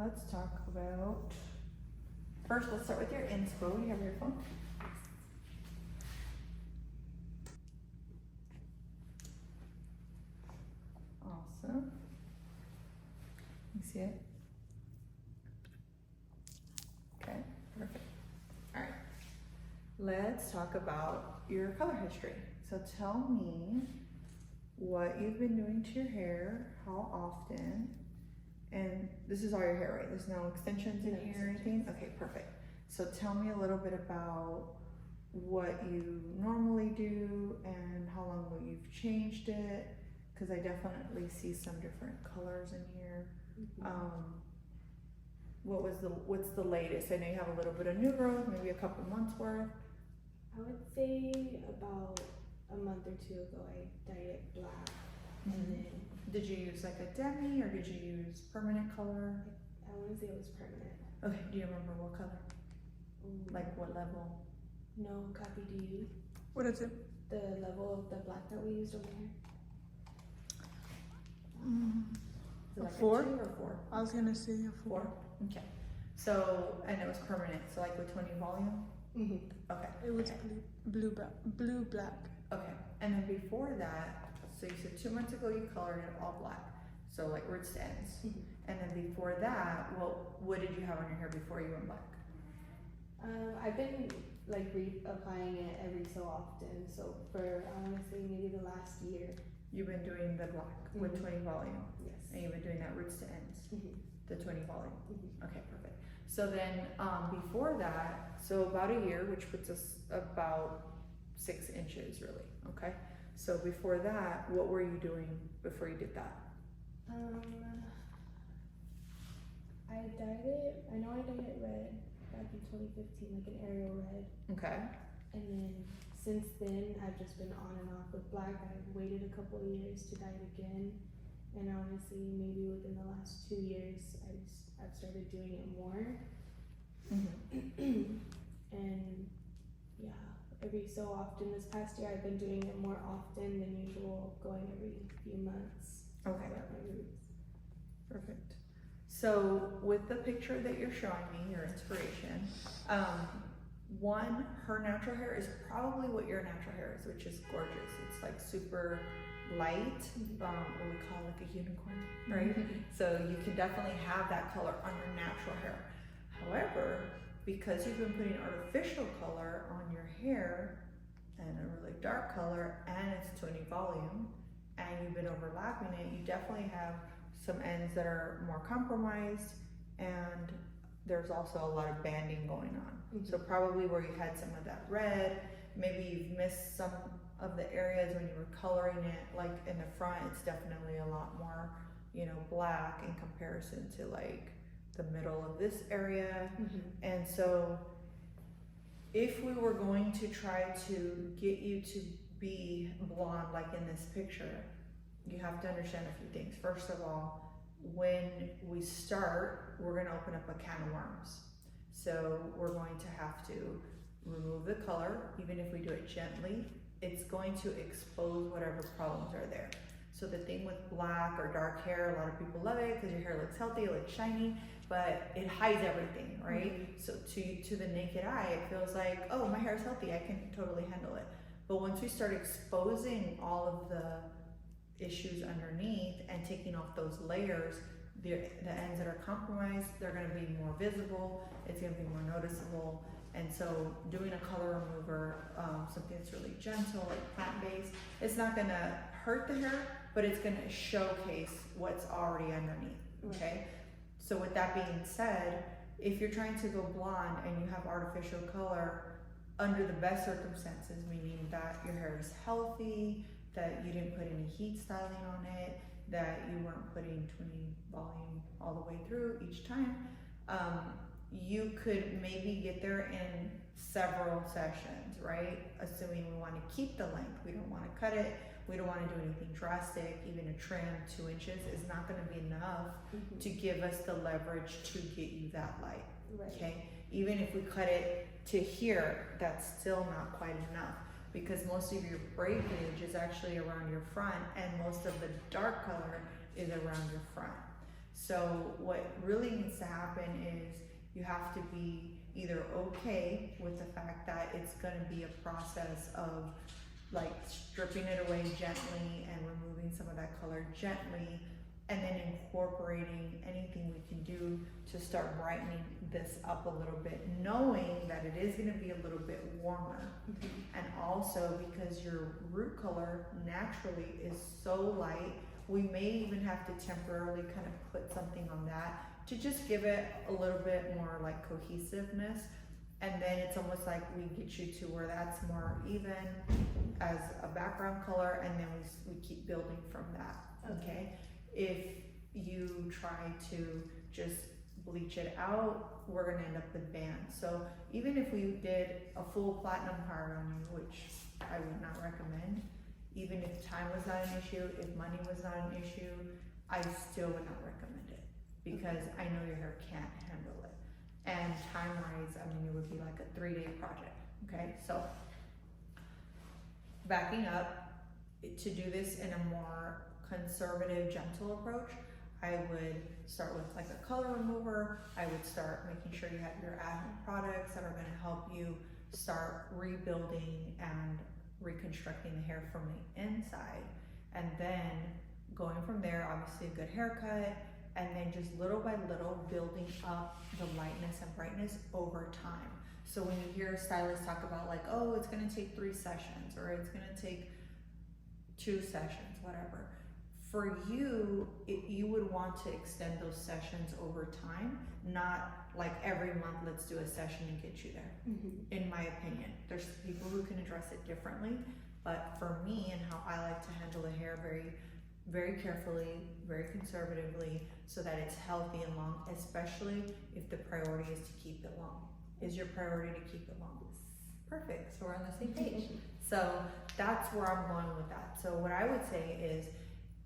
let's talk about, first let's start with your inspo. You have your phone? Awesome. You see it? Okay, perfect. All right, let's talk about your color history. So tell me what you've been doing to your hair, how often, and this is all your hair, right? There's no extensions in here or anything? Okay, perfect. So tell me a little bit about what you normally do and how long you've changed it, because I definitely see some different colors in here. What's the latest? I know you have a little bit of new growth, maybe a couple months worth. I would say about a month or two ago I dyed it black. And then Did you use like a demi or did you use permanent color? I want to say it was permanent. Okay, do you remember what color? Like what level? No, copy, do you? What is it? The level of the black that we used over here. Is it like Four? a 2 or 4? I was gonna say a 4. 4? Okay. So, and it was permanent, so like with 20 volume? Okay. It was blue, black. Okay. And then before that, so you said 2 months ago you colored it all black. So like roots to ends. And then before that, what did you have on your hair before you went black? I've been like reapplying it every so often. So for honestly maybe the last year. You've been doing the black with 20 volume. Yes. And you've been doing that roots to ends. The 20 volume. Okay, perfect. So then before that, so about a year, which puts us about 6 inches really, okay? So before that, what were you doing before you did that? I dyed it, I know I dyed it red back in 2015, like an Ariel red. Okay. And then since then, I've just been on and off with black. I've waited a couple of years to dye it again. And honestly, maybe within the last 2 years, I've started doing it more. And yeah, every so often this past year, I've been doing it more often than usual, going every few months. Okay. About my roots. Perfect. So with the picture that you're showing me, your inspiration, one, her natural hair is probably what your natural hair is, which is gorgeous. It's like super light, what we call like a unicorn, right? So you can definitely have that color on your natural hair. However, because you've been putting artificial color on your hair and a really dark color and it's 20 volume and you've been overlapping it, you definitely have some ends that are more compromised and there's also a lot of banding going on. So probably where you had some of that red, maybe you've missed some of the areas when you were coloring it, like in the front, it's definitely a lot more, you know, black in comparison to like the middle of this area. And so if we were going to try to get you to be blonde like in this picture, you have to understand a few things. First of all, when we start, we're going to open up a can of worms. So we're going to have to remove the color, even if we do it gently. It's going to expose whatever problems are there. So the thing with black or dark hair, a lot of people love it because your hair looks healthy, it looks shiny, but it hides everything, right? So to the naked eye, it feels like, oh, my hair is healthy, I can totally handle it. But once we start exposing all of the issues underneath and taking off those layers, the ends that are compromised, they're gonna be more visible, it's gonna be more noticeable. And so doing a color remover, something that's really gentle, like plant-based, it's not gonna hurt the hair, but it's gonna showcase what's already underneath, okay? So with that being said, if you're trying to go blonde and you have artificial color, under the best circumstances, meaning that your hair is healthy, that you didn't put any heat styling on it, that you weren't putting 20 volume all the way through each time, you could maybe get there in several sessions, right? Assuming we want to keep the length, we don't want to cut it, we don't want to do anything drastic. Even a trim 2 inches is not going to be enough to give us the leverage to get you that light, okay? Even if we cut it to here, that's still not quite enough because most of your breakage is actually around your front and most of the dark color is around your front. So what really needs to happen is you have to be either okay with the fact that it's gonna be a process of like stripping it away gently and removing some of that color gently, and then incorporating anything we can do to start brightening this up a little bit, knowing that it is gonna be a little bit warmer. And also because your root color naturally is so light, we may even have to temporarily kind of put something on that to just give it a little bit more like cohesiveness. And then it's almost like we get you to where that's more even as a background color, and then we keep building from that, okay? If you try to just bleach it out, we're gonna end up with bands. So even if we did a full platinum card on you, which I would not recommend, even if time was not an issue, if money was not an issue, I still would not recommend it, because I know your hair can't handle it. And time-wise, I mean, it would be like a 3-day project, okay? So, backing up, to do this in a more conservative, gentle approach, I would start with like a color remover. I would start making sure you have your at-home products that are gonna help you start rebuilding and reconstructing the hair from the inside. And then going from there, obviously a good haircut, and then just little by little building up the lightness and brightness over time. So when you hear stylists talk about like, oh, it's gonna take 3 sessions, or it's gonna take 2 sessions, whatever. For you, you would want to extend those sessions over time, not like every month, let's do a session and get you there. In my opinion, there's people who can address it differently, but for me and how I like to handle the hair very, very carefully, very conservatively, so that it's healthy and long, especially if the priority is to keep it long. Is your priority to keep it long? Perfect, so we're on the same page. So that's where I'm going with that. So what I would say is,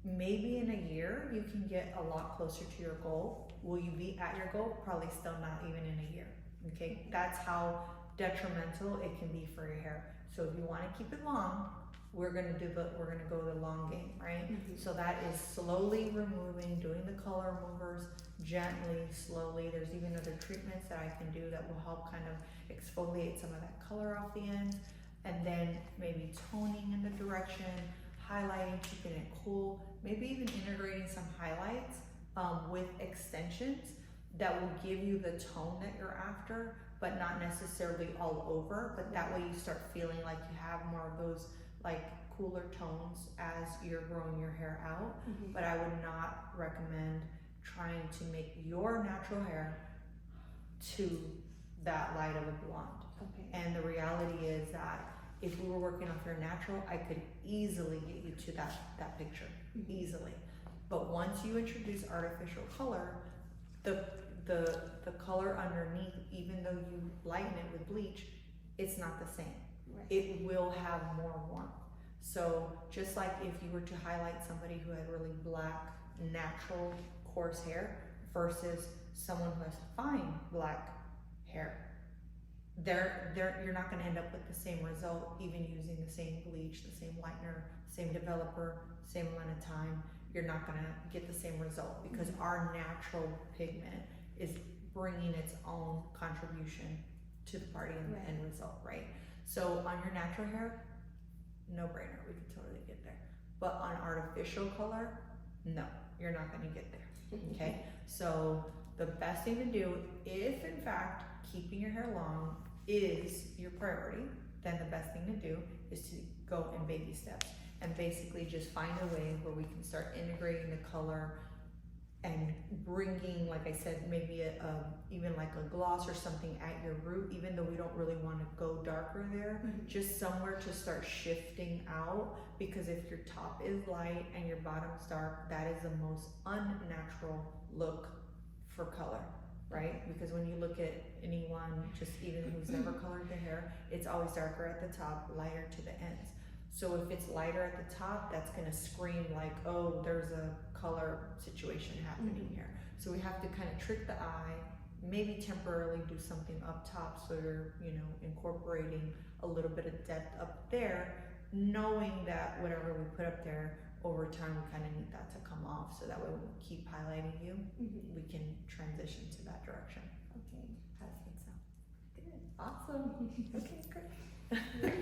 maybe in a year, you can get a lot closer to your goal. Will you be at your goal? Probably still not even in a year, okay? That's how detrimental it can be for your hair. So if you wanna keep it long, we're gonna go the long game, right? So that is slowly removing, doing the color removers gently, slowly. There's even other treatments that I can do that will help kind of exfoliate some of that color off the ends. And then maybe toning in the direction, highlighting, keeping it cool, maybe even integrating some highlights with extensions that will give you the tone that you're after, but not necessarily all over. But that way you start feeling like you have more of those like cooler tones as you're growing your hair out. But I would not recommend trying to make your natural hair to that light of a blonde. And the reality is that if we were working off your natural, I could easily get you to that picture, easily. But once you introduce artificial color, the color underneath, even though you lighten it with bleach, it's not the same. It will have more warmth. So just like if you were to highlight somebody who had really black, natural, coarse hair versus someone who has fine black hair, you're not going to end up with the same result, even using the same bleach, the same lightener, same developer, same amount of time. You're not going to get the same result, because our natural pigment is bringing its own contribution to the party and the end result, right? So on your natural hair, no brainer, we can totally get there. But on artificial color, no, you're not going to get there. Okay, so the best thing to do, if in fact keeping your hair long is your priority, then the best thing to do is to go in baby steps and basically just find a way where we can start integrating the color and bringing, like I said, maybe even like a gloss or something at your root, even though we don't really want to go darker there, just somewhere to start shifting out. Because if your top is light and your bottom's dark, that is the most unnatural look for color, right? Because when you look at anyone, just even who's never colored their hair, it's always darker at the top, lighter to the ends. So if it's lighter at the top, that's gonna scream like, oh, there's a color situation happening here. So we have to kind of trick the eye, maybe temporarily do something up top so you're, incorporating a little bit of depth up there, knowing that whatever we put up there over time, we kind of need that to come off, so that way when we keep highlighting you, Mm-hmm. we can transition to that direction. Okay. How does it sound? Good, awesome. Okay, great.